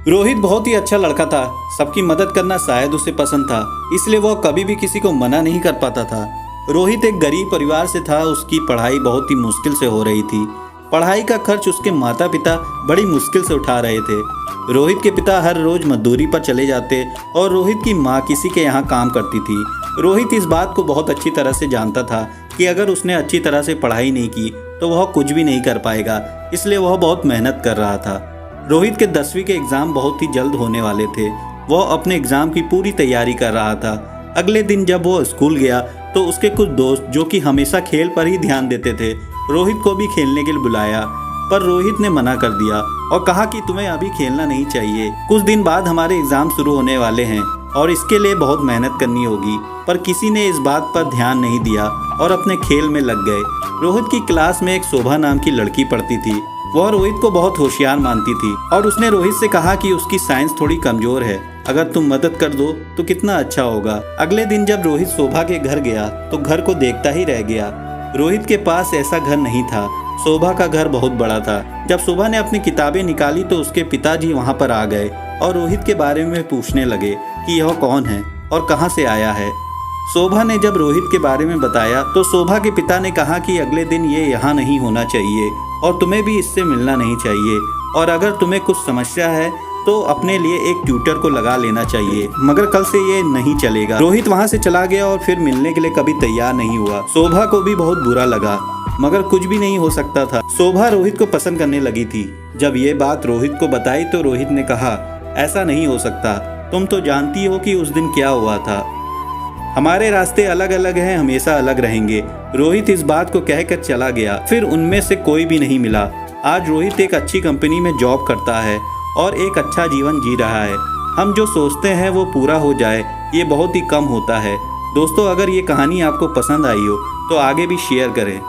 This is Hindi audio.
रोहित बहुत ही अच्छा लड़का था। सबकी मदद करना शायद उसे पसंद था, इसलिए वह कभी भी किसी को मना नहीं कर पाता था। रोहित एक गरीब परिवार से था। उसकी पढ़ाई बहुत ही मुश्किल से हो रही थी। पढ़ाई का खर्च उसके माता पिता बड़ी मुश्किल से उठा रहे थे। रोहित के पिता हर रोज मजदूरी पर चले जाते और रोहित की माँ किसी के यहाँ काम करती थी। रोहित इस बात को बहुत अच्छी तरह से जानता था कि अगर उसने अच्छी तरह से पढ़ाई नहीं की तो वह कुछ भी नहीं कर पाएगा, इसलिए वह बहुत मेहनत कर रहा था। रोहित के 10वीं के एग्ज़ाम बहुत ही जल्द होने वाले थे। वह अपने एग्ज़ाम की पूरी तैयारी कर रहा था। अगले दिन जब वो स्कूल गया तो उसके कुछ दोस्त, जो कि हमेशा खेल पर ही ध्यान देते थे, रोहित को भी खेलने के लिए बुलाया, पर रोहित ने मना कर दिया और कहा कि तुम्हें अभी खेलना नहीं चाहिए। कुछ दिन बाद हमारे एग्ज़ाम शुरू होने वाले हैं और इसके लिए बहुत मेहनत करनी होगी। पर किसी ने इस बात पर ध्यान नहीं दिया और अपने खेल में लग गए। रोहित की क्लास में एक शोभा नाम की लड़की पढ़ती थी। वह रोहित को बहुत होशियार मानती थी और उसने रोहित से कहा कि उसकी साइंस थोड़ी कमजोर है, अगर तुम मदद कर दो तो कितना अच्छा होगा। अगले दिन जब रोहित शोभा के घर गया तो घर को देखता ही रह गया। रोहित के पास ऐसा घर नहीं था। शोभा का घर बहुत बड़ा था। जब शोभा ने अपनी किताबें निकाली तो उसके पिताजी वहां पर आ गए और रोहित के बारे में पूछने लगे कि यह कौन है और कहां से आया है। शोभा ने जब रोहित के बारे में बताया तो शोभा के पिता ने कहा कि अगले दिन ये यहाँ नहीं होना चाहिए और तुम्हें भी इससे मिलना नहीं चाहिए, और अगर तुम्हें कुछ समस्या है तो अपने लिए एक ट्यूटर को लगा लेना चाहिए, मगर कल से ये नहीं चलेगा। रोहित वहाँ से चला गया और फिर मिलने के लिए कभी तैयार नहीं हुआ। शोभा को भी बहुत बुरा लगा, मगर कुछ भी नहीं हो सकता था। शोभा रोहित को पसंद करने लगी थी। जब ये बात रोहित को बताई तो रोहित ने कहा, ऐसा नहीं हो सकता, तुम तो जानती हो कि उस दिन क्या हुआ था। हमारे रास्ते अलग अलग हैं, हमेशा अलग रहेंगे। रोहित इस बात को कहकर चला गया। फिर उनमें से कोई भी नहीं मिला। आज रोहित एक अच्छी कंपनी में जॉब करता है और एक अच्छा जीवन जी रहा है। हम जो सोचते हैं वो पूरा हो जाए, ये बहुत ही कम होता है। दोस्तों, अगर ये कहानी आपको पसंद आई हो तो आगे भी शेयर करें।